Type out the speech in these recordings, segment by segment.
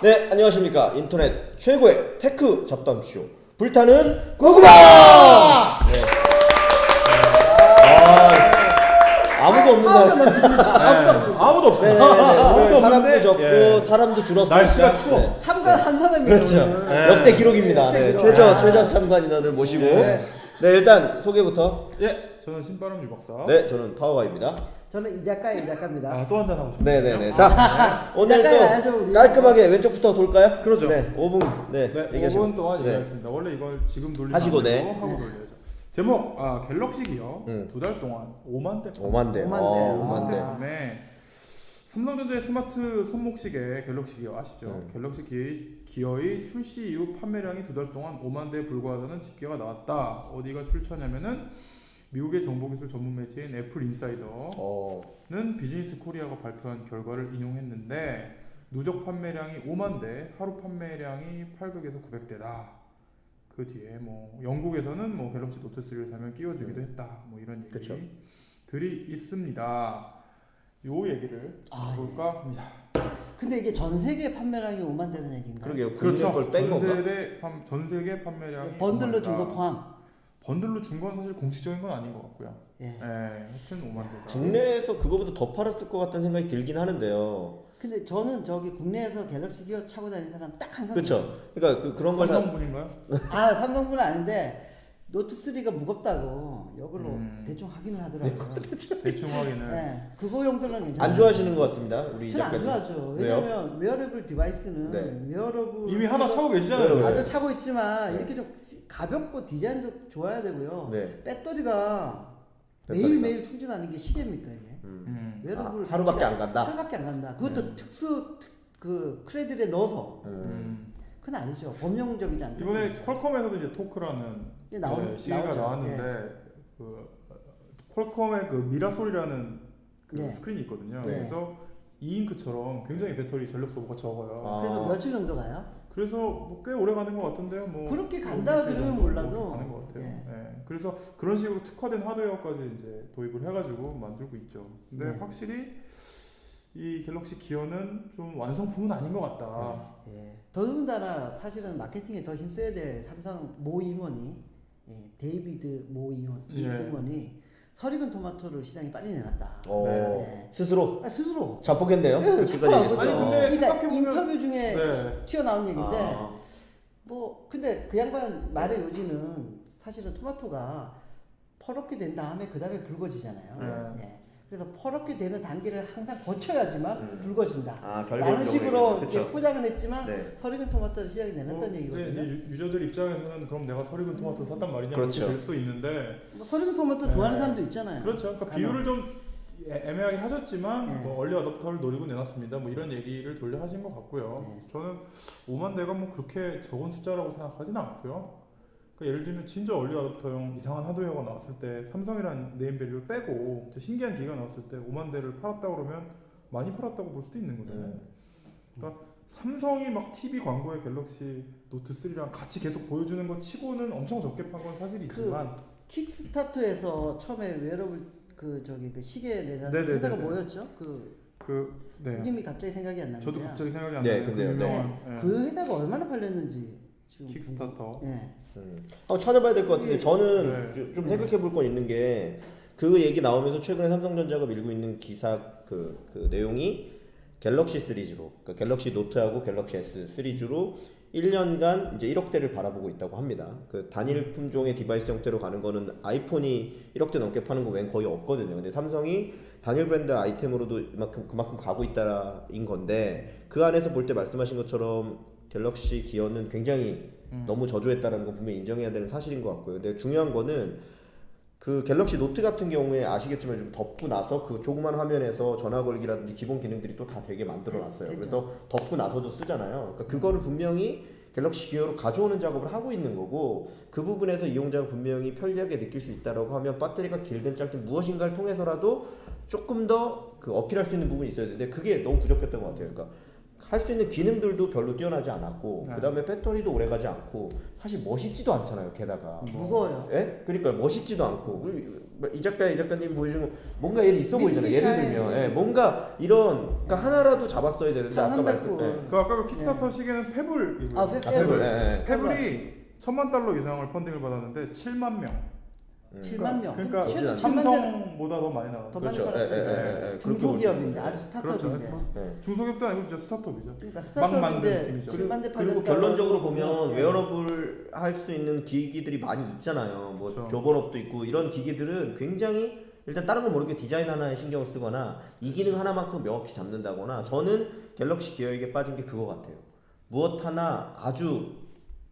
네, 안녕하십니까. 인터넷 최고의 테크 잡담쇼 불타는 고구마! 네. 아무도 없는 날. 아무도 없어. 오늘 사람도 적고 사람도 줄었습니다. 날씨가 추워. 네. 참가한 사람이 그렇죠. 역대 기록입니다. 네, 최저 참관 인원을 모시고. 네, 일단 소개부터. 예, 저는 신바람 유박사. 네, 저는 파워가입니다. 저는 이 작가입니다. 아, 또 한잔 하고 싶네요. 네네네. 자, 오늘 가야죠, 또 우리. 깔끔하게 왼쪽부터 돌까요? 그러죠. 네, 5분. 네, 네, 얘기하시고. 5분 동안 네. 얘기하겠습니다. 원래 이걸 지금 돌리면 하시고, 안 되고 네. 하고 돌려야죠. 제목, 갤럭시 기어 2달 동안 5만 대. 5만 대. 5만 대. 다음에 삼성전자의 스마트 손목시계 갤럭시 기어 아시죠? 네. 갤럭시 기어의 출시 이후 판매량이 2달 동안 5만 대에 불과하다는 집계가 나왔다. 어디가 출처냐면은 미국의 정보기술 전문 매체인 애플 인사이더는 비즈니스 코리아가 발표한 결과를 인용했는데 누적 판매량이 5만 대, 하루 판매량이 800에서 900대다. 그 뒤에 뭐 영국에서는 뭐 갤럭시 노트 3를 사면 끼워주기도 했다. 뭐 이런 얘기들이 있습니다. 요 얘기를 볼까 합니다. 근데 이게 전 세계 판매량이 5만 대는 얘기인가요? 그러게요. 그렇죠. 걸뺀 건가? 전 세계 판매량이 번들로 5만 준 거 대다. 포함. 번들로 준 건 사실 공식적인 건 아닌 것 같고요. 예. 하여튼 5만 대다. 국내에서 그거보다 더 팔았을 것 같다는 생각이 들긴 하는데요. 근데 저는 저기 국내에서 갤럭시 기어 차고 다니는 사람 딱 한 사람. 그렇죠. 그러니까 그런 걸 삼성분인가요? 아, 삼성분은 아닌데 노트 3가 무겁다고 이걸로 대충 확인을 하더라고요. 대충 확인을. 네, 그거 정도는 괜찮아요. 안 좋아하시는 것 같습니다. 우리 이 저는 안 작가님. 좋아하죠. 왜요? 왜냐면 웨어러블 디바이스는 네. 웨어러블 이미 하나 차고 계시잖아요. 네. 아주 차고 있지만 네. 이렇게 좀 가볍고 디자인도 좋아야 되고요. 네. 배터리가 배터리가. 매일매일 충전하는 게 시계입니까 이게? 웨어러블 하루밖에 안 간다? 하루밖에 안 간다. 그것도 그 크레딧에 넣어서 그건 아니죠. 범용적이지 않다. 이번에 퀄컴에서도 이제 토크라는 예, 시계가 나오죠. 나왔는데 그 퀄컴의 그 미라솔이라는 그 네. 스크린이 있거든요. 네. 그래서 이잉크처럼 굉장히 배터리 전력 소모가 적어요. 그래서 며칠 정도 가요? 그래서 뭐 꽤 오래 가는 것 같은데요. 뭐 그렇게 간다 일주일 그러면 정도 몰라도. 가는 것 같아요. 예. 예. 그래서 그런 식으로 특화된 하드웨어까지 이제 도입을 해가지고 만들고 있죠. 근데 네. 확실히 이 갤럭시 기어는 좀 완성품은 아닌 것 같다. 예. 더군다나 사실은 마케팅에 더 힘써야 될 삼성 모 임원이 데이비드 모 임원이 서리건 토마토를 시장에 빨리 내놨다. 네. 스스로 스스로. 자폭했네요. 네, 그렇게까지 자폭하고 얘기했어요. 아니, 근데 그러니까 생각해보면- 인터뷰 중에 네. 튀어나온 얘기인데 아. 뭐 근데 그 양반 말의 요지는 사실은 토마토가 퍼렇게 된 다음에 그 다음에 붉어지잖아요. 예. 그래서 퍼렇게 되는 단계를 항상 거쳐야지만 붉어진다. 라는 식으로 이렇게 포장을 했지만 네. 서리건 토마토를 시장에 내놨다는 근데 얘기거든요. 이제 유저들 입장에서는 그럼 내가 서리건 토마토 샀단 말이냐 그렇죠. 이렇게 될 수 있는데 뭐 서리건 토마토 좋아하는 사람도 있잖아요. 그렇죠. 그러니까 간혹. 비율을 좀 애매하게 하셨지만 네. 뭐 얼리 어댑터를 노리고 내놨습니다. 뭐 이런 얘기를 돌려 하신 것 같고요. 네. 저는 5만 대가 뭐 그렇게 적은 숫자라고 생각하지는 않고요. 그러니까 예를 들면 진짜 얼리 어댑터용 이상한 하드웨어가 나왔을 때 삼성이라는 네임밸류를 빼고 진짜 신기한 기계가 나왔을 때 5만 대를 팔았다고 그러면 많이 팔았다고 볼 수도 있는 거잖아요. 그러니까 삼성이 막 TV 광고에 갤럭시 노트 3랑 같이 계속 보여주는 것 치고는 엄청 적게 판 건 사실이지만 킥스타터에서 처음에 웨어러블 그 시계 내는 네네네네. 회사가 뭐였죠? 네. 이름이 갑자기 생각이 안 나는데. 저도 갑자기 생각이 안 네, 나요. 그 근데요. 유명한 그 회사가 얼마나 팔렸는지 지금 킥스타터. 네. 한번 찾아봐야 될 것 같은데 저는 네. 좀 생각해 볼 건 있는 게 그 얘기 나오면서 최근에 삼성전자가 밀고 있는 기사 그 내용이 갤럭시 시리즈로 그러니까 갤럭시 노트하고 갤럭시 S 시리즈로 1년간 이제 1억 대를 바라보고 있다고 합니다. 그 단일 품종의 디바이스 형태로 가는 거는 아이폰이 1억 대 넘게 파는 거 외엔 거의 없거든요. 근데 삼성이 단일 브랜드 아이템으로도 그만큼 가고 있다인 건데 그 안에서 볼 때 말씀하신 것처럼 갤럭시 기어는 굉장히 너무 저조했다라는 건 분명히 인정해야 되는 사실인 것 같고요. 근데 중요한 거는 그 갤럭시 노트 같은 경우에 아시겠지만 좀 덮고 나서 그 조그만 화면에서 전화 걸기라든지 기본 기능들이 또 다 되게 만들어 놨어요. 네, 그래서 덮고 나서도 쓰잖아요. 그러니까 그거를 분명히 갤럭시 기어로 가져오는 작업을 하고 있는 거고 그 부분에서 이용자가 분명히 편리하게 느낄 수 있다라고 하면 배터리가 길든 짧든 무엇인가를 통해서라도 조금 더 그 어필할 수 있는 부분이 있어야 되는데 그게 너무 부족했던 것 같아요. 그러니까 할 수 있는 기능들도 별로 뛰어나지 않았고 네. 그 다음에 배터리도 오래가지 않고 사실 멋있지도 않잖아요. 게다가 무거워요. 예? 그러니까 멋있지도 않고 이 작가님 보여주는 거 뭔가 얘는 있어 보이잖아요. 예를 미쓰비시아의 들면 뭔가 이런 그러니까 하나라도 잡았어야 되는데 아까 1300 말씀 그 아까 그 킥스타터 시기에는 페블 아, 페블. 페블이 1000만 달러 이상을 펀딩을 받았는데 7만 명. 7만 명. 그러니까 최소 7만 대 삼성보다 더 많이 나왔죠. 더 많이 그렇죠. 벌었던 중소기업인데 아주 스타트업인데. 그렇죠. 중소기업도 아니고 진짜 스타트업이죠. 그러니까 막 만든 스타트업인데 팀이죠. 7만 대 그리고 8만 결론적으로 보면 웨어러블 할 수 있는 기기들이 많이 있잖아요. 뭐 그렇죠. 조번업도 있고 이런 기기들은 굉장히 일단 다른 건 모르게 디자인 하나에 신경을 쓰거나 이 기능 하나만큼 명확히 잡는다거나 저는 갤럭시 기어에게 빠진 게 그거 같아요. 무엇 하나 아주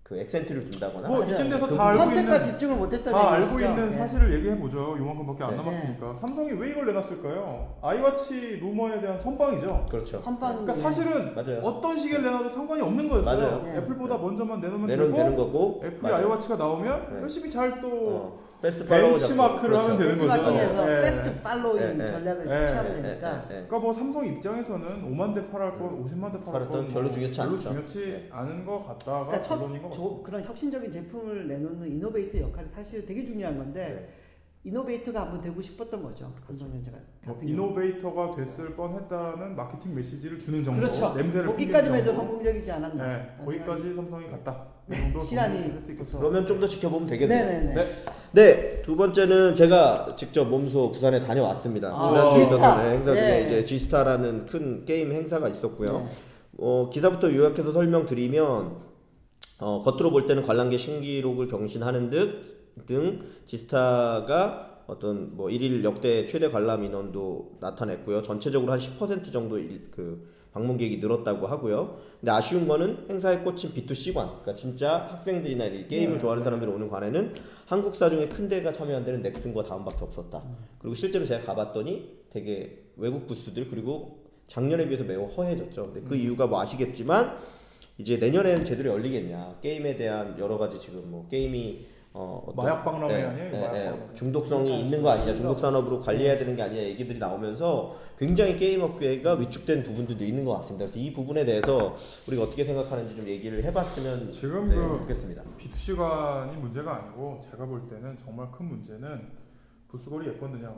그 액센트를 둔다거나 뭐 맞아요. 이쯤 돼서 그 다 알고 선택과 있는 집중을 못했다는 다 알고 얘기시죠? 있는 네. 사실을 얘기해 보죠. 요만큼밖에 안 네. 남았으니까. 삼성이 왜 이걸 내놨을까요? 아이워치 루머에 대한 선빵이죠. 그렇죠. 선빵 그러니까 사실은 맞아요. 어떤 시계를 내놔도 상관이 없는 거였어요. 맞아요. 네. 애플보다 먼저만 내놓으면 내놓으면 되는 되고 거고 애플이 맞아요. 아이워치가 나오면 네. 열심히 잘 또 패스트 팔로우 벤치마크를 잡고. 하면 되는 거죠. 벤치마킹에서 네. 패스트 팔로잉 네. 전략을 네. 취하면 네. 되니까. 네. 그러니까 뭐 삼성 입장에서는 5만 대 팔할 건 50만 대 팔할 팔았던 건 별로 중요치 별로 않죠. 중요치 네. 않은 것 같다가 그러니까 결론인 것 같습니다. 그런 혁신적인 제품을 내놓는 이노베이터 역할이 사실 되게 중요한 건데 네. 이노베이터가 한번 되고 싶었던 거죠. 삼성전자가 뭐 같은 경우. 이노베이터가 됐을 뻔했다라는 마케팅 메시지를 주는 정도, 그렇죠. 냄새를 거기까지만 해도 풍기는 정도. 성공적이지 않았나. 네, 거기까지 삼성이 갔다. 이 정도 시간이 정리를 할수 있겠어. 그러면 좀 더 지켜보면 되겠네요. 네네네. 네. 네, 두 번째는 제가 직접 몸소 부산에 다녀왔습니다. 아, 지난주에 G스타. 있었던 행사 중에 네. 이제 G스타라는 큰 게임 행사가 있었고요. 네. 기사부터 요약해서 설명드리면 겉으로 볼 때는 관람객 신기록을 경신하는 등 G스타가 어떤 뭐 1일 역대 최대 관람 인원도 나타냈고요. 전체적으로 한 10% 정도 그 방문객이 늘었다고 하고요. 근데 아쉬운 거는 행사에 꽂힌 B2C관, 그러니까 진짜 학생들이나 이 게임을 좋아하는 사람들이 오는 관에는 한국사 중에 큰 데가 참여한 데는 넥슨과 다음밖에 없었다. 그리고 실제로 제가 가봤더니 되게 외국 부스들 그리고 작년에 비해서 매우 허해졌죠. 근데 그 이유가 뭐 아시겠지만 이제 내년에는 제대로 열리겠냐. 게임에 대한 여러 가지 지금 뭐 게임이 마약 박람회 아니에요? 마약 박람회. 중독성이 있는 거 아니냐, 중독 산업으로 관리해야 되는 게 아니냐 얘기들이 나오면서 굉장히 게임 업계가 위축된 부분들도 있는 것 같습니다. 그래서 이 부분에 대해서 우리가 어떻게 생각하는지 좀 얘기를 해봤으면 지금 좋겠습니다. B2C관이 문제가 아니고 제가 볼 때는 정말 큰 문제는 부스거리 예뻤느냐가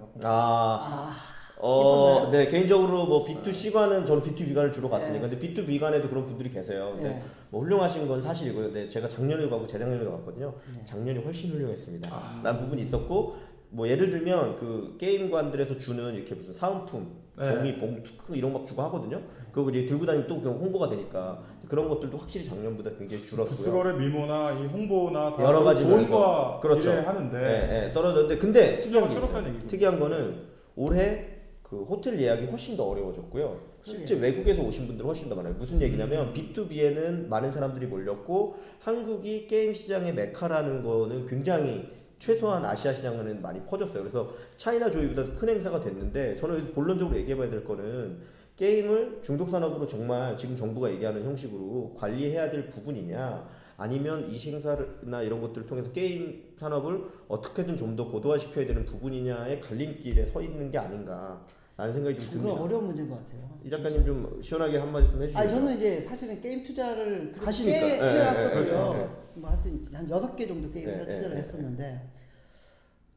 네, 개인적으로 뭐 B2C관은 저는 B2B관을 주로 갔으니까 근데 B2B관에도 그런 분들이 계세요. 근데 네. 뭐 훌륭하신 건 사실이고요. 근데 제가 작년에도 가고 재작년에도 갔거든요. 작년이 훨씬 훌륭했습니다. 라는 부분이 있었고 뭐 예를 들면 그 게임관들에서 주는 이렇게 무슨 사은품, 종이, 봉투 이런 거 주고 하거든요. 그거 이제 들고 다니면 또 그냥 홍보가 되니까 그런 것들도 확실히 작년보다 굉장히 줄었고요. 부스거리 미모나 이 홍보나 다 여러 가지 돈과 그렇죠. 하는데 떨어졌는데 근데 특이한 게 줄었다는 있어요. 얘기죠. 특이한 거는 올해 그 호텔 예약이 훨씬 더 어려워졌고요. 실제 외국에서 오신 분들은 훨씬 더 많아요. 무슨 얘기냐면 B2B에는 많은 사람들이 몰렸고 한국이 게임 시장의 메카라는 거는 굉장히 최소한 아시아 시장은 많이 퍼졌어요. 그래서 차이나 조이보다 큰 행사가 됐는데 저는 본론적으로 얘기해봐야 될 거는 게임을 중독 산업으로 정말 지금 정부가 얘기하는 형식으로 관리해야 될 부분이냐 아니면 이 행사나 이런 것들을 통해서 게임 산업을 어떻게든 좀 더 고도화시켜야 되는 부분이냐의 갈림길에 서 있는 게 아닌가 라는 생각이 좀 그거 듭니다. 어려운 문제인 것 같아요. 이 작가님 좀 시원하게 한 말씀 해주시죠. 아니 저는 이제 사실은 게임 투자를 그렇게 하시니까. 꽤 네, 해왔었고요. 네, 네. 뭐 하여튼 한 6개 정도 게임에서 네, 투자를 네, 했었는데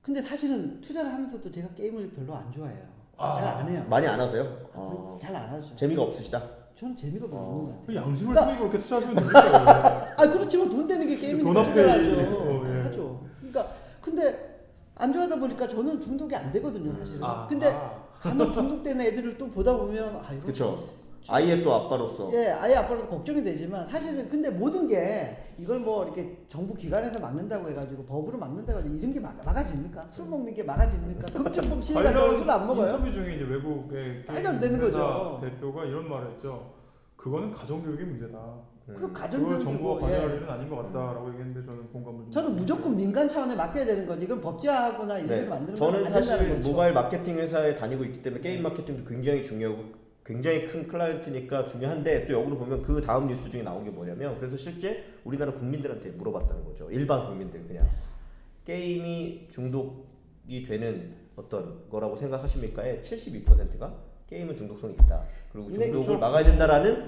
근데 사실은 투자를 하면서도 제가 게임을 별로 안 좋아해요. 아, 잘 안 해요. 많이 안 하세요? 잘 안 하죠. 재미가 없으시다? 저는 재미가 별로 없는 것 같아요. 그 양심을 그러니까- 통해 그렇게 투자하시면 됩니까? 아 그렇지만 돈 되는 게 게임이니까 돈 앞에 투자를 하죠. 예. 하죠. 그러니까 근데 안 좋아하다 보니까 저는 중독이 안 되거든요 사실은. 근데 간혹 중독되는 애들을 또 보다 보면 아 이거 그렇죠. 아이의 또 아빠로서. 예, 아예 아빠로서 걱정이 되지만 사실은 근데 모든 게 이걸 뭐 이렇게 정부 기관에서 막는다고 해가지고 법으로 막는다고 해가지고 이런 게 막아집니까? 술 먹는 게 막아집니까? 금주법 시행한다고 술 안 먹어요? 인터뷰 중에 이제 외국의 말도 안 되는 회사 거죠. 대표가 이런 말을 했죠. 그거는 가정교육의 문제다. 그리고 그걸 가정교육이고 정부가 관여할 예. 일은 아닌 것 같다라고 얘기했는데 저는 공감을 좀 저는 무조건 민간 차원에 맡겨야 되는 거지. 이건 법제화하거나 이런 걸 만드는 건 저는 안 된다는 사실 거죠. 모바일 마케팅 회사에 다니고 있기 때문에 게임 마케팅도 굉장히 중요하고 굉장히 큰 클라이언트니까 중요한데 또 역으로 보면 그 다음 뉴스 중에 나온 게 뭐냐면 그래서 실제 우리나라 국민들한테 물어봤다는 거죠. 일반 국민들 그냥 게임이 중독이 되는 어떤 거라고 생각하십니까에 72%가 게임은 중독성이 있다. 그리고 근데 중독을 그렇죠. 막아야 된다라는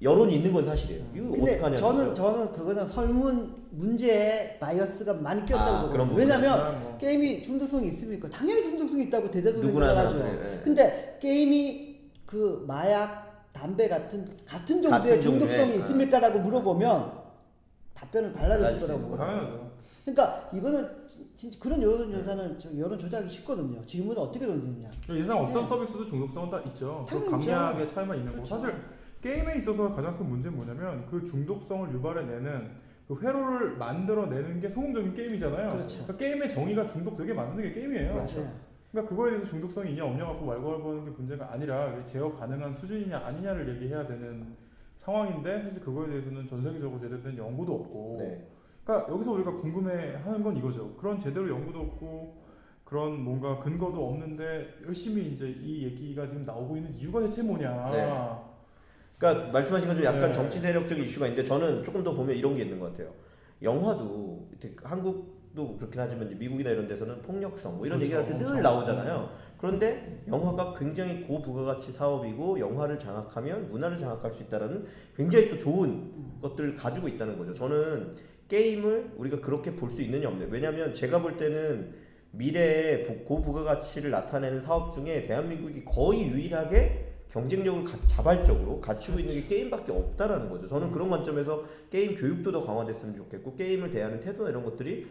여론이 있는 건 사실이에요. 이거 근데 어떡하냐는 저는 거예요. 그거는 설문 문제에 바이어스가 많이 끼었다고 그런 보거든요. 부분은. 왜냐면 뭐. 게임이 중독성이 있습니까? 당연히 중독성이 있다고 대다수 누구나 생각을 하죠. 사람들이, 예. 근데 게임이 그 마약, 담배 같은 같은 정도의 중독성이 종류의, 있습니까라고 물어보면 답변은 달라질 수 달라지더라고요. 있는 당연하죠. 그러니까 이거는 진짜 그런 여론조사는 여론 조작이 쉽거든요. 질문을 어떻게 던지느냐. 예상 어떤 네. 서비스도 중독성은 다 있죠. 그 당연히 강약의 있죠. 차이만 있는 그렇죠. 거. 사실 게임에 있어서 가장 큰 문제는 뭐냐면 그 중독성을 유발해내는 그 회로를 만들어내는 게 성공적인 게임이잖아요. 그렇죠. 그러니까 게임의 정의가 중독되게 만드는 게 게임이에요. 맞아요. 그러니까 그거에 대해서 중독성이 있냐 없냐 갖고 말고하는 게 문제가 아니라 제어 가능한 수준이냐 아니냐를 얘기해야 되는 상황인데 사실 그거에 대해서는 전 세계적으로 제대로 된 연구도 없고 네. 그러니까 여기서 우리가 궁금해하는 건 이거죠. 그런 제대로 연구도 없고 그런 뭔가 근거도 없는데 열심히 이제 이 얘기가 지금 나오고 있는 이유가 대체 뭐냐. 네. 그러니까 말씀하신 것처럼 약간 네. 정치 세력적인 이슈가 있는데 저는 조금 더 보면 이런 게 있는 것 같아요. 영화도 한국도 그렇긴 하지만 이제 미국이나 이런 데서는 폭력성 뭐 이런 그렇죠. 얘기할 때 늘 엄청. 나오잖아요. 그런데 영화가 굉장히 고부가가치 사업이고 영화를 장악하면 문화를 장악할 수 있다라는 굉장히 또 좋은 것들을 가지고 있다는 거죠. 저는 게임을 우리가 그렇게 볼 수 있느냐 없느냐. 왜냐하면 제가 볼 때는 미래의 고부가가치를 나타내는 사업 중에 대한민국이 거의 유일하게 경쟁력을 자발적으로 갖추고 있는 게 게임밖에 없다라는 거죠. 저는 그런 관점에서 게임 교육도 더 강화됐으면 좋겠고 게임을 대하는 태도나 이런 것들이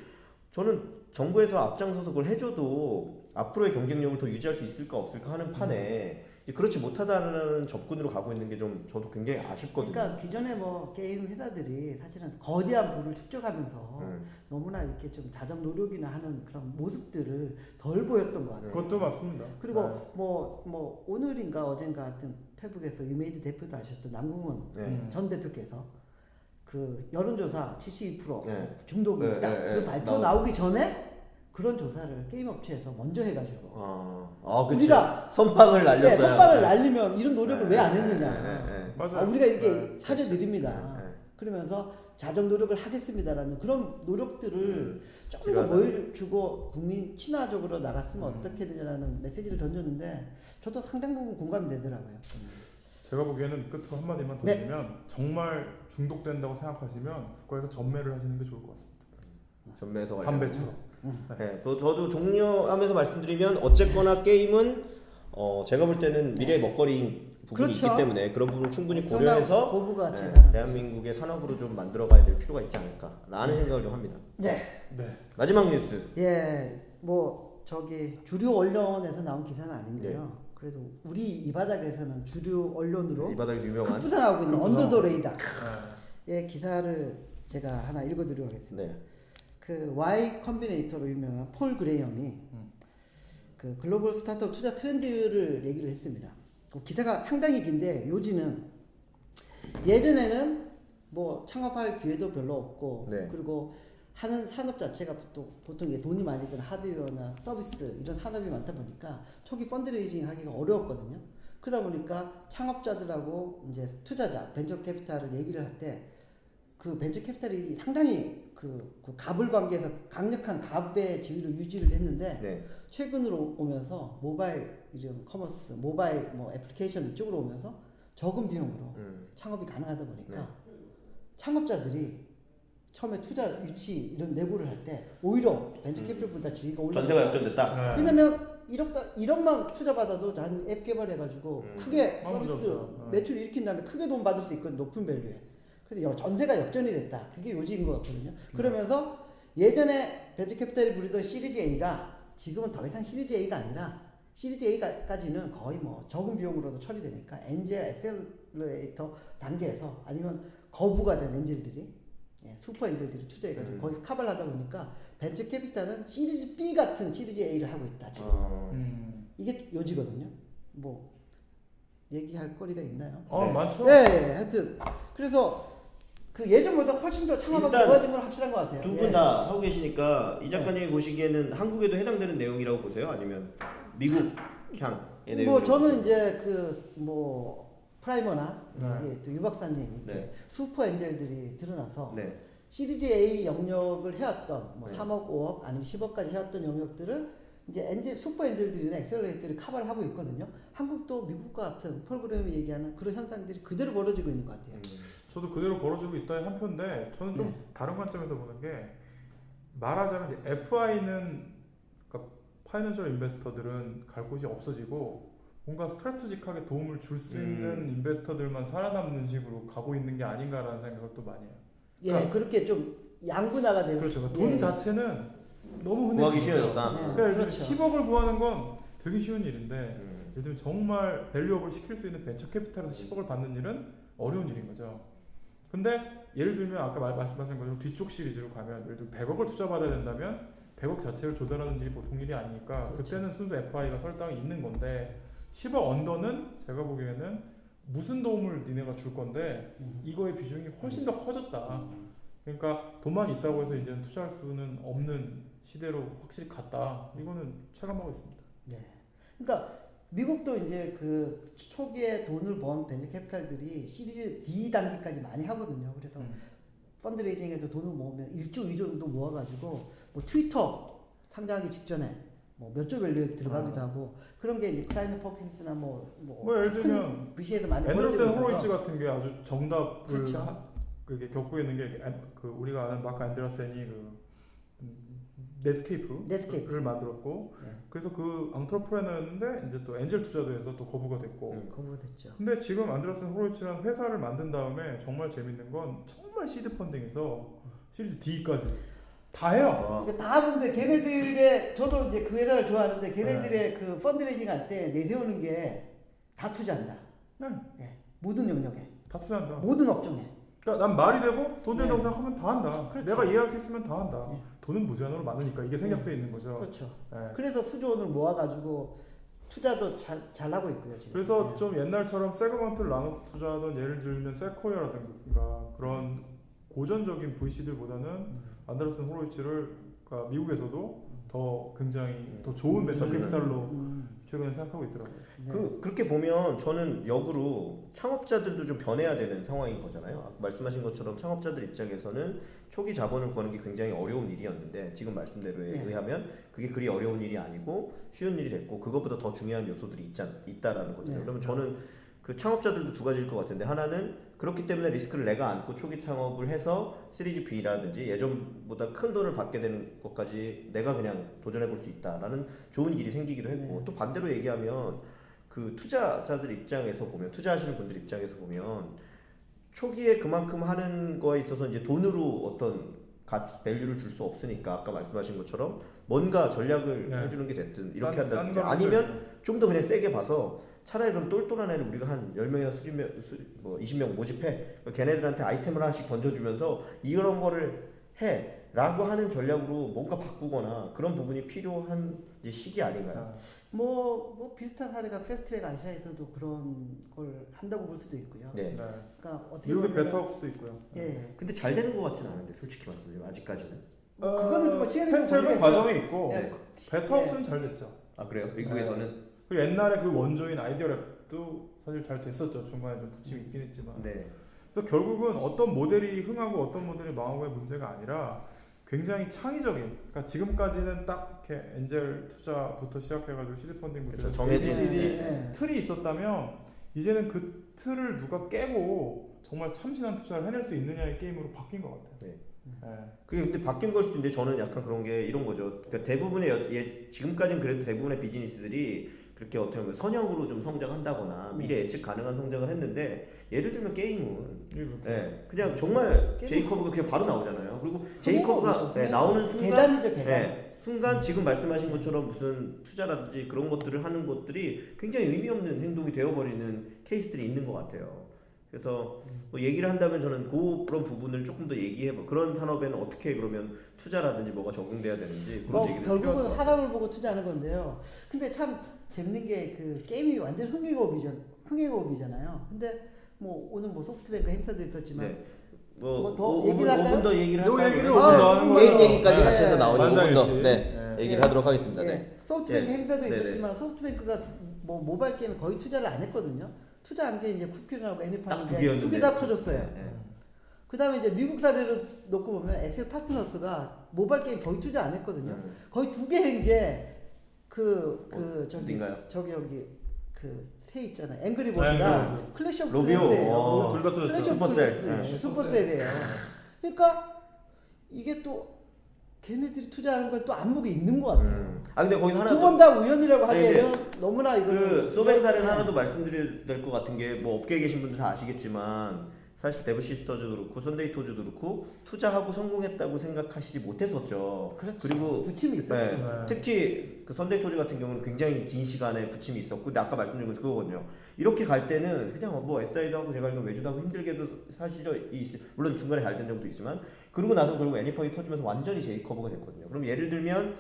저는 정부에서 앞장서서 그걸 해줘도 앞으로의 경쟁력을 더 유지할 수 있을까 없을까 하는 판에 그렇지 못하다는 접근으로 가고 있는 게 좀 저도 굉장히 아쉽거든요. 그러니까 기존에 뭐 게임 회사들이 사실은 거대한 부를 축적하면서 너무나 이렇게 좀 자정 노력이나 하는 그런 모습들을 덜 보였던 것 같아요. 그것도 맞습니다. 그리고 네. 뭐 오늘인가 어젠가 하여튼 페북에서 유메이드 대표도 하셨던 남궁훈 네. 전 대표께서 그 여론조사 72% 네. 중독이 네, 있다. 네, 그 네. 발표 나오기 전에 그런 조사를 게임 업체에서 먼저 해가지고 그치. 우리가 선빵을 날렸어요. 선빵을 날리면 이런 노력을 왜 안 했느냐. 네. 맞아요. 우리가 이렇게 네. 사죄드립니다. 네. 그러면서 자정 노력을 하겠습니다라는 그런 노력들을 조금 더 필요하다. 보여주고 국민 친화적으로 나갔으면 어떻게 되냐라는 메시지를 던졌는데 저도 상당 부분 공감이 되더라고요. 제가 보기에는 끝으로 한마디만 더 네. 드리면 정말 중독된다고 생각하시면 국가에서 전매를 하시는 게 좋을 것 같습니다. 전매에서 담배처럼. 네, 저도 종료하면서 말씀드리면 어쨌거나 게임은 제가 볼 때는 미래의 먹거리인 부분이 그렇죠. 있기 때문에 그런 부분을 충분히 고려해서 고부가치 대한민국의 산업으로 좀 만들어가야 될 필요가 있지 않을까라는 생각을 좀 합니다. 네. 네. 마지막 뉴스. 뭐 저기 주류 언론에서 나온 기사는 아닌데요. 그래도 우리 이 바닥에서는 주류 언론으로 이 바닥에서 유명한 급부상하고 있는 급부상. 언더 더 레이더 네. 의 기사를 제가 하나 읽어드리도록 하겠습니다. 네. 그 Y 컴비네이터로 유명한 폴 그레이엄이 그 글로벌 스타트업 투자 트렌드를 얘기를 했습니다. 그 기사가 상당히 긴데 요지는 예전에는 뭐 창업할 기회도 별로 없고 네. 그리고 하는 산업 자체가 보통 이게 돈이 많이 드는 하드웨어나 서비스 이런 산업이 많다 보니까 초기 펀드레이징 하기가 어려웠거든요. 그러다 보니까 창업자들하고 이제 투자자 벤처 캐피탈을 얘기를 할 때 그 벤처 캐피탈이 상당히 그 갑을 관계에서 강력한 갑의 지위를 유지를 했는데 네. 최근으로 오면서 모바일 이런 커머스, 모바일 뭐 애플리케이션 이쪽으로 오면서 적은 비용으로 창업이 가능하다 보니까 창업자들이 처음에 투자 유치 이런 내고를 할 때 오히려 벤처 캐피탈보다 주의가 올라. 전세가 역전됐다. 네. 왜냐면 1억만 투자 받아도 난 앱 개발해가지고 크게 서비스 그렇죠. 매출 일으킨 다음에 크게 돈 받을 수 있거든 높은 밸류에. 그래서 전세가 역전이 됐다. 그게 요지인 것 같거든요. 그러면서 예전에 벤처 캐피탈이 부르던 시리즈 A가 지금은 더 이상 시리즈 A가 아니라 시리즈 A까지는 거의 뭐 적은 비용으로도 처리되니까 엔젤 엑셀러레이터 단계에서 아니면 거부가 된 엔젤들이 슈퍼 엔젤들이 투자해가지고 거의 카바를 하다 보니까 벤처 캐피탈은 시리즈 B 같은 시리즈 A를 하고 있다 지금. 이게 요지거든요. 뭐 얘기할 거리가 있나요? 네. 많죠. 하여튼 그래서 그 예전보다 훨씬 더 창업하기 일단 좋아진 건 확실한 것 같아요. 두 분 다 하고 계시니까 이 작가님이 보시기에는 한국에도 해당되는 내용이라고 보세요? 아니면 미국향의 내용? 뭐 저는 이제 그 뭐 프라이머나 네. 또 유 박사님 이렇게 네. 슈퍼 엔젤들이 드러나서 네. 시리즈 A 영역을 해왔던 뭐 네. 3억, 5억 아니면 10억까지 해왔던 영역들을 이제 엔젤 슈퍼 엔젤들이나 엑셀러레이터를 커버를 하고 있거든요. 한국도 미국과 같은 프로그램이 얘기하는 그런 현상들이 그대로 벌어지고 있는 것 같아요. 저도 그대로 벌어지고 있다의 한편인데 저는 좀 다른 관점에서 보는 게 말하자면 이제 FI는 그러니까 파이낸셜 인베스터들은 갈 곳이 없어지고 뭔가 스트래테직하게 도움을 줄 수 있는 인베스터들만 살아남는 식으로 가고 있는 게 아닌가라는 생각을 또 많이 해요. 예, 그렇게 좀 양분화가 되고 그렇죠. 돈 예. 자체는 너무 구하기 흔해진 거죠. 쉬워졌다. 그러니까 예를 들면 그렇죠. 10억을 구하는 건 되게 쉬운 일인데 예를 들면 정말 밸류업을 시킬 수 있는 벤처 캐피탈에서 10억을 받는 일은 어려운 일인 거죠. 근데 예를 들면 아까 말씀하신 것처럼 뒤쪽 시리즈로 가면 예를 들면 100억을 투자받아야 된다면 100억 자체를 조달하는 일이 보통 일이 아니니까 그렇죠. 그때는 순수 FI가 설당이 있는 건데 10억 언더는 제가 보기에는 무슨 도움을 니네가 줄 건데 이거의 비중이 훨씬 더 커졌다. 그러니까 돈만 있다고 해서 이제는 투자할 수는 없는 시대로 확실히 갔다. 이거는 체감하고 있습니다. 네. 그러니까 미국도 이제 그 초기에 돈을 번 벤처 캐피탈들이 시리즈 D 단계까지 많이 하거든요. 그래서 펀드레이징에도 돈을 모으면 1조, 2조 정도 모아가지고 뭐 트위터 상장하기 직전에 뭐 몇 조 밸류에 들어가기도 하고 그런 게 이제 클라이너 퍼킨스나 뭐 예를 들면 VC에서 많이 앤더슨 벌어지고 호로이츠 있어서 같은 게 아주 정답을 그렇죠. 그게 겪고 있는 게 그 우리가 아는 마크 앤더슨이 그 넷스케이프를 만들었고 네. 그래서 그 앙트로프레너였는데 이제 또 엔젤 투자도 해서 또 거부가 됐고 거부가 됐죠. 근데 지금 안드레슨 호로이츠라는 회사를 만든 다음에 정말 재밌는 건 정말 시드 펀딩에서 시리즈 D까지 다 해요. 그러니까 다 하는데 걔네들의 저도 이제 그 회사를 좋아하는데 걔네들의 그 펀드레이징 할 때 내세우는 게 다 투자한다. 네. 네. 모든 영역에, 다 투자한다. 모든 업종에. 그러니까 난 말이 되고 돈 된다고 네. 생각하면 다 한다. 그렇죠. 내가 이해할 수 있으면 다 한다. 네. 돈은 무제한으로 많으니까 이게 생략돼 있는 거죠. 그렇죠. 네. 그래서 수조원을 모아가지고 투자도 잘 하고 있고요 지금. 그래서 네. 좀 옛날처럼 세그먼트를 나눠서 투자하던 예를 들면 세코야라든가 그런 고전적인 VC들보다는 안데르슨 호로이츠를 그러니까 미국에서도 더 굉장히 더 좋은 벤처 캐피탈로 최근에 생각하고 있더라고요. 네. 그렇게 보면 저는 역으로 창업자들도 좀 변해야 되는 상황인 거잖아요. 아까 말씀하신 것처럼 창업자들 입장에서는 초기 자본을 구하는 게 굉장히 어려운 일이었는데 지금 말씀대로에 네. 의하면 그게 그리 어려운 일이 아니고 쉬운 일이 됐고 그것보다 더 중요한 요소들이 있다라는 거잖아요. 네. 그러면 저는 그 창업자들도 두 가지일 것 같은데 하나는 그렇기 때문에 리스크를 내가 안고 초기 창업을 해서 시리즈 B라든지 예전보다 큰 돈을 받게 되는 것까지 내가 그냥 도전해 볼 수 있다라는 좋은 길이 생기기도 했고 네. 또 반대로 얘기하면 그 투자자들 입장에서 보면 투자하시는 분들 입장에서 보면 초기에 그만큼 하는 거에 있어서 이제 돈으로 어떤 가치 밸류를 줄 수 없으니까 아까 말씀하신 것처럼 뭔가 전략을 네. 해주는 게 됐든 이렇게 딴 한다든지 거를 아니면 좀 더 그냥 세게 봐서 차라리 그럼 똘똘한 애를 우리가 한 10명이나 20명 모집해 걔네들한테 아이템을 하나씩 던져주면서 이런 거를 해 라고 하는 전략으로 뭔가 바꾸거나 그런 부분이 필요한 이제 시기 아닌가요? 뭐 비슷한 사례가 패스트트랙 아시아에서도 그런 걸 한다고 볼 수도 있고요. 네. 네. 그러니까 어떻게 미국의 보면은- 베타웍스도 있고요. 예. 근데 잘 되는 것 같지는 않은데 솔직히 말씀드리면 아직까지는. 그거는 좀 시간이 좀 패스트트랙은 걸리겠죠. 과정이 있고 예. 베타웍스는 잘 됐죠. 아 그래요? 미국에서는? 그리고 옛날에 그 원조인 아이디어랩도 사실 잘 됐었죠. 중간에 좀 부침이 있긴 했지만. 네. 그래서 결국은 어떤 모델이 흥하고 어떤 모델이 망하고의 문제가 아니라 굉장히 창의적인. 그러니까 지금까지는 딱 이렇게 엔젤 투자부터 시작해가지고 시드 펀딩부터 그렇죠. 정해진. ABCD 네. 틀이 있었다면 이제는 그 틀을 누가 깨고 정말 참신한 투자를 해낼 수 있느냐의 게임으로 바뀐 것 같아요. 네. 네. 그게 근데 바뀐 걸 수도 있는데 저는 약간 그런 게 이런 거죠. 그러니까 대부분의 지금까지는 그래도 대부분의 비즈니스들이 그렇게 어떻게 보면 선형으로 좀 성장한다거나 미래 예측 가능한 성장을 했는데 예를 들면 게임은 그냥 정말 제이커브가 그냥 바로 나오잖아요. 그리고 제이커브가 나오는 순간 계단이죠, 계단. 순간 지금 말씀하신 것처럼 무슨 투자라든지 그런 것들을 하는 것들이 굉장히 의미 없는 행동이 되어버리는 케이스들이 있는 것 같아요. 그래서 뭐 얘기를 한다면 저는 그런 부분을 조금 더 얘기해봐. 그런 산업에는 어떻게 그러면 투자라든지 뭐가 적용돼야 되는지 그런 얘기를 결국은 필요할 것 같아요. 사람을 보고 투자하는 건데요. 근데 참 재밌는 게 그 게임이 완전 흥행업이잖아요. 근데 뭐 오늘 뭐 소프트뱅크 행사도 있었지만 네. 뭐더 얘기를 할까요? 5분 더 얘기를 요 할까요? 얘기를 그러면? 오늘 나오는 게임 거예요. 얘기까지 네. 같이 해서 나오니까 5분 더 만장일치. 얘기를 예. 하도록 하겠습니다. 네. 예. 소프트뱅크 예. 행사도 네네. 있었지만 소프트뱅크가 뭐 모바일 게임에 거의 투자를 안 했거든요. 투자한 게 이제 쿠키런하고 딱 애니팡 두 개였는데. 두 개 다 터졌어요. 네. 그다음에 이제 미국 사례로 놓고 보면 엑셀 파트너스가 모바일 게임 거의 투자 안 했거든요. 거의 두 개 한 게 저기 여기 그 새 있잖아요. 앵그리버드랑 클래시 오브 로비오. 클래스예요. 둘다 클래시 오브 슈퍼셀. 클래스. 슈퍼셀이에요. 그러니까 이게 또 걔네들이 투자하는 건 또 안목이 있는 것 같아요. 근데 거기서 하나 두 번 다 우연이라고 네, 하기에는 너무나 이거 그 소뱅 사례는 하나 더 말씀드려야 될 것 같은 게 뭐 업계에 계신 분들 다 아시겠지만 사실 데브 시스터즈도 그렇고 선데이 토즈도 그렇고 투자하고 성공했다고 생각하시지 못했었죠. 그렇죠. 그리고 부침이 있었죠. 네, 특히 그 선데이 토즈 같은 경우는 굉장히 긴 시간에 부침이 있었고, 근데 아까 말씀드린 건 그거거든요. 이렇게 갈 때는 그냥 뭐 SI도 하고 제가 알기로 외주도 하고 힘들게도 사실은 물론 중간에 잘 된 적도 있지만 그러고 나서 결국 애니팡이 터지면서 완전히 제이커브가 됐거든요. 그럼 예를 들면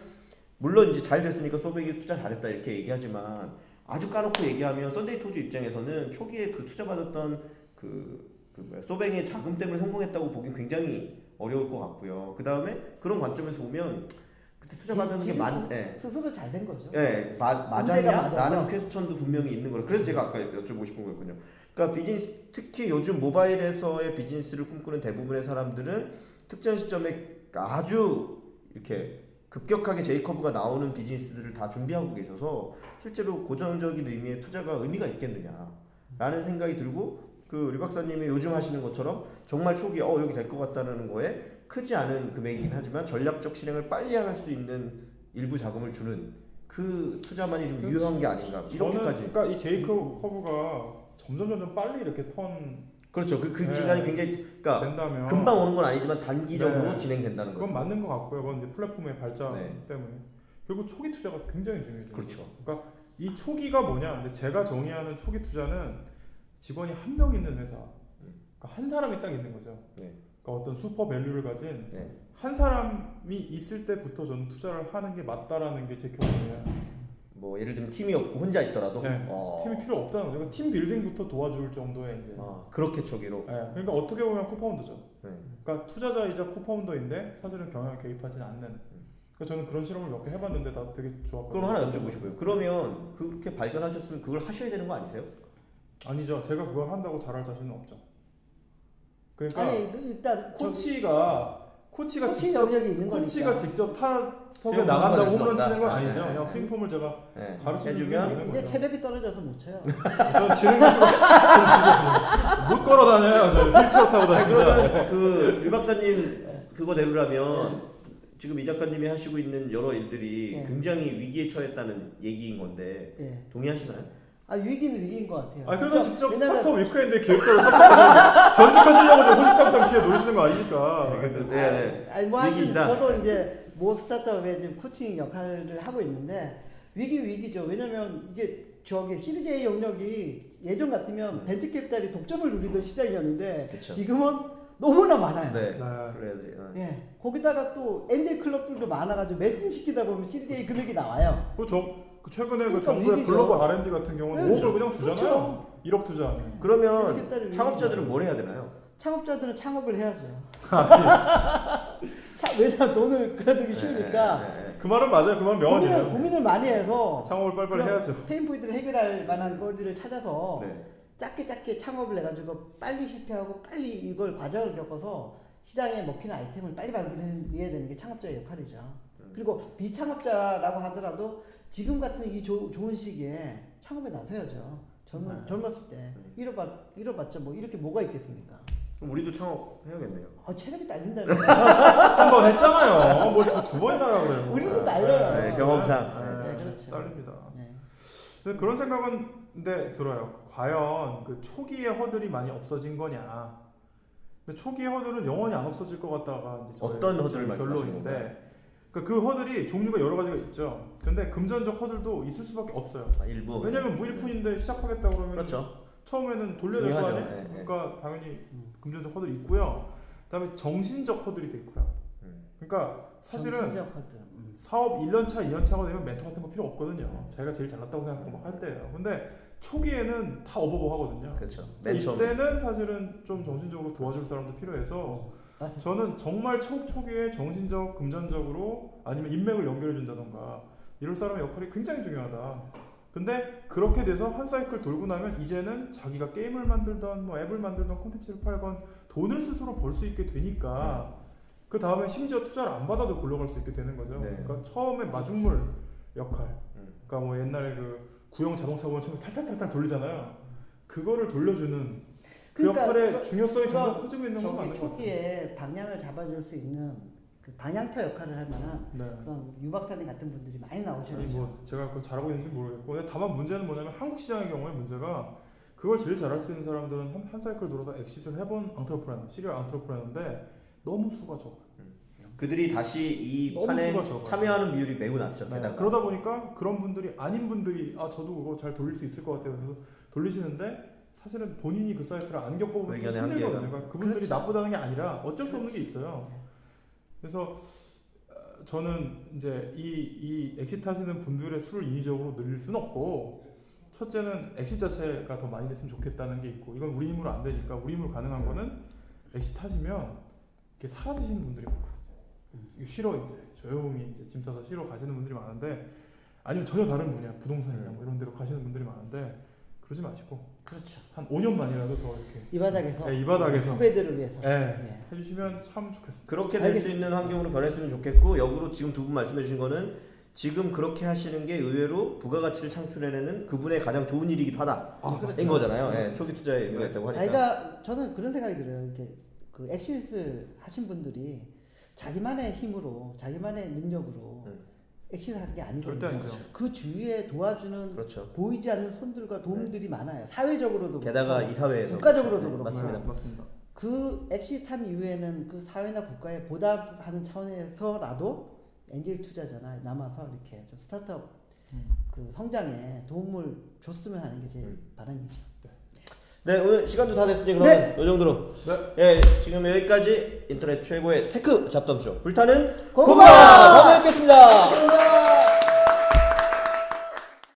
물론 이제 잘 됐으니까 소뱅이 투자 잘했다 이렇게 얘기하지만 아주 까놓고 얘기하면 선데이 토즈 입장에서는 초기에 그 투자 받았던 소뱅의 자금 때문에 성공했다고 보기 굉장히 어려울 것 같고요. 그 다음에 그런 관점에서 보면 그때 투자 받는 게 스스로 잘 된 거죠. 예, 맞았냐? 라는 퀘스천도 분명히 있는 거라. 그래서 제가 아까 여쭤보고 싶은 거였거든요. 그러니까 비즈니스, 특히 요즘 모바일에서의 비즈니스를 꿈꾸는 대부분의 사람들은 특정 시점에 아주 이렇게 급격하게 제이커브가 나오는 비즈니스들을 다 준비하고 계셔서 실제로 고정적인 의미의 투자가 의미가 있겠느냐라는 생각이 들고, 그 류 박사님이 요즘 하시는 것처럼 정말 초기에 여기 될 것 같다는 거에 크지 않은 금액이긴 하지만 전략적 실행을 빨리 할 수 있는 일부 자금을 주는 그 투자만이 좀 유효한 게 아닌가 이렇게까지. 그러니까 이 제이커브가 점점 빨리 이렇게 그렇죠. 그 네. 기간이 굉장히 그러니까 된다면 금방 오는 건 아니지만 단기적으로 네. 진행된다는 거죠. 그건 맞는 것 같고요. 그건 이제 플랫폼의 발전 네. 때문에 결국 초기 투자가 굉장히 중요해요. 그렇죠. 그러니까 이 초기가 뭐냐? 근데 제가 정의하는 초기 투자는 직원이 한 명 있는 회사, 그러니까 한 사람이 딱 있는 거죠. 네. 그러니까 어떤 슈퍼 밸류를 가진 네. 한 사람이 있을 때부터 저는 투자를 하는 게 맞다라는 게 제 경험이에요. 뭐 예를 들면 팀이 없고 혼자 있더라도 네. 팀이 필요 없다는 거죠. 그러니까 팀 빌딩부터 도와줄 정도의 이제. 그렇게 초기로. 네. 그러니까 어떻게 보면 코파운더죠. 네. 그러니까 투자자이자 코파운더인데 사실은 경영에 개입하지 않는. 그러니까 저는 그런 실험을 몇 개 해봤는데 다 되게 좋았거든요. 그럼 하나 여쭤보시고요. 그러면 그렇게 발견하셨으면 그걸 하셔야 되는 거 아니세요? 아니죠. 제가 그걸 한다고 잘할 자신은 없죠. 그러니까 아니 일단 코치가 코치 직접 영역이 있는 거니까. 코치가 직접 타석에 수영 나간다고 선수가 홈런 될 치는 건 수 없다. 아니죠. 네. 그냥 스윙폼을 제가 네. 가르쳐주면 해주면 되는 이제 거죠. 체력이 떨어져서 못 쳐요. 저는 지는 못 걸어 다녀요. 저는 휠체어 타고 다니죠. 그러면 그류 박사님 그거대로라면 지금 이 작가님이 하시고 있는 여러 일들이 네. 굉장히 위기에 처했다는 얘기인 건데 네. 동의하시나요? 위기는 위기인 것 같아요. 그래서 직접 왜냐면 스타트업 위크엔드의 계획자로 전직하시려고 호시탐탐 피해 노리시는 거 아닙니까? 네. 뭐 하여튼 위기이다. 저도 이제 모 스타트업에 지금 코칭 역할을 하고 있는데 위기죠. 왜냐면 이게 저기 CDJ 영역이 예전 같으면 벤처 캐피탈이 독점을 누리던 시장이었는데 그쵸. 지금은 너무나 많아요. 네. 그래야지. 예. 거기다가 또 엔젤 클럽들도 많아가지고 매칭 시키다 보면 CDJ 금액이 나와요. 최근에 그러니까 정부의 위기죠. 글로벌 R&D 같은 경우는 그렇죠. 5억을 그냥 주잖아요. 1억 투자. 그러면 캐피탈이 창업자들은 뭘 해야 되나요? 창업자들은 창업을 해야죠. 왜냐면 돈을 끌어들이기 쉬우니까 그 말은 맞아요. 그 말은 명언이에요. 고민을 많이 해서 창업을 빨리빨리 해야죠. 페인 포인트를 해결할 만한 거리를 찾아서 네. 짧게 창업을 해가지고 빨리 실패하고 빨리 이걸 과정을 겪어서 시장에 먹히는 아이템을 빨리 발견해내야 되는 게 창업자의 역할이죠. 그리고 비창업자라고 하더라도 지금 같은 이 좋은 시기에 창업에 나서야죠. 젊었을 때 잃어봤자 뭐 이렇게 뭐가 있겠습니까? 그럼 우리도 창업해야겠네요. 체력이 딸린다는 한 번 했잖아요. 뭘 두 번이나 하라고 그래요. 우리는 딸려요. 네, 경험상. 네, 그렇죠. 딸립니다. 네. 근데 그런 생각은 들어요. 과연 그 초기의 허들이 많이 없어진 거냐? 근데 초기의 허들은 영원히 안 없어질 것 같다가 이제 어떤 허들을 말씀하시는 결론인데, 그 허들이 종류가 여러 가지가 있죠. 근데 금전적 허들도 있을 수밖에 없어요. 일부. 왜냐면 무일푼인데 시작하겠다 그러면 그렇죠. 처음에는 돌려야 될 거 중요하죠. 아니에요? 네, 네. 그러니까 당연히 금전적 허들이 있고요. 그다음에 정신적 허들이 되게 커요. 그러니까 사실은 정신적 허들. 사업 1년차, 2년차가 되면 멘토 같은 거 필요 없거든요. 자기가 제일 잘났다고 생각하고 막 할 때예요. 근데 초기에는 다 어버버 하거든요. 그렇죠. 맨 처음. 이때는 사실은 좀 정신적으로 도와줄 사람도 필요해서 저는 정말 초기에 정신적, 금전적으로 아니면 인맥을 연결해 준다던가 이럴 사람의 역할이 굉장히 중요하다. 근데 그렇게 돼서 한 사이클 돌고 나면 이제는 자기가 게임을 만들던 뭐 앱을 만들던 콘텐츠를 팔건 돈을 스스로 벌 수 있게 되니까 그 다음에 심지어 투자를 안 받아도 굴러갈 수 있게 되는 거죠. 네. 그러니까 처음에 마중물 역할 그러니까 뭐 옛날에 그 구형 자동차 보면 처음에 탈탈탈탈 돌리잖아요. 그거를 돌려주는 그 그러니까 역할의 중요성이 점점 그럼 커지고 있는 건 저기 맞는 것 같아요. 초기에 방향을 잡아줄 수 있는 그 방향타 역할을 할 만한 네. 그런 유 박사님 같은 분들이 많이 아니 나오셔야죠. 뭐 제가 그걸 잘하고 있는지 모르겠고 근데 다만 문제는 뭐냐면 한국 시장의 경우에 문제가 그걸 제일 잘할 수 있는 사람들은 한 사이클 돌아서 엑시트를 해본 앙트러프레너, 시리얼 앙트러프레너인데 너무 수가 적어요. 그들이 다시 이 너무 판에 수가 적어요. 참여하는 비율이 매우 낮죠. 네, 게다가. 그러다 보니까 그런 분들이 아닌 분들이 아 저도 그거 잘 돌릴 수 있을 것 같아요. 그래서 돌리시는데 사실은 본인이 그 사이클을 안 겪어보면 좀 의견의 힘들거든요. 한계가. 그러니까 그분들이 그렇죠. 나쁘다는 게 아니라 어쩔 수 없는 게 있어요. 그래서 저는 이제 이 엑시트 하시는 분들의 수를 인위적으로 늘릴 수는 없고 첫째는 엑시트 자체가 더 많이 됐으면 좋겠다는 게 있고 이건 우리 힘으로 안 되니까 우리 힘으로 가능한 거는 엑시트 하시면 이렇게 사라지시는 분들이 많거든요. 이거 쉬러 이제 조용히 이제 짐 싸서 쉬러 가시는 분들이 많은데 아니면 전혀 다른 분야 부동산이나 뭐 이런 데로 가시는 분들이 많은데 그러지 마시고 그렇죠. 한 5년만이라도 더 이렇게 이 바닥에서 네, 이 바닥에서 후배들을 위해서. 네, 네. 해주시면 참 좋겠습니다. 그렇게 될 수 있는 환경으로 변했으면 좋겠고 역으로 지금 두 분 말씀해 주신 거는 지금 그렇게 하시는 게 의외로 부가가치를 창출해내는 그분의 가장 좋은 일이기도 하다. 그렇죠. 인 거잖아요. 예, 초기 투자에 의미가 있다고 하니까. 자기가 저는 그런 생각이 들어요. 이렇게 그 엑시트 하신 분들이 자기만의 힘으로 자기만의 능력으로 엑시트 하는 게 아니거든요. 절대 아니죠. 그 주위에 도와주는 그렇죠. 보이지 않는 손들과 도움들이 많아요. 사회적으로도 게다가 그렇고, 이 사회에서 국가적으로도 그렇죠. 그렇고. 맞습니다. 네, 맞습니다. 그 엑시트 한 이후에는 그 사회나 국가에 보답하는 차원에서라도 엔젤 투자자나 남아서 이렇게 좀 스타트업 그 성장에 도움을 줬으면 하는 게 제 바람이죠. 네, 오늘 시간도 다 됐으니 그러면 네. 이 정도로. 네. 예, 지금 여기까지 인터넷 최고의 테크 잡담쇼 불타는 고구마! 고구마! 다음에 뵙겠습니다. 감사합니다.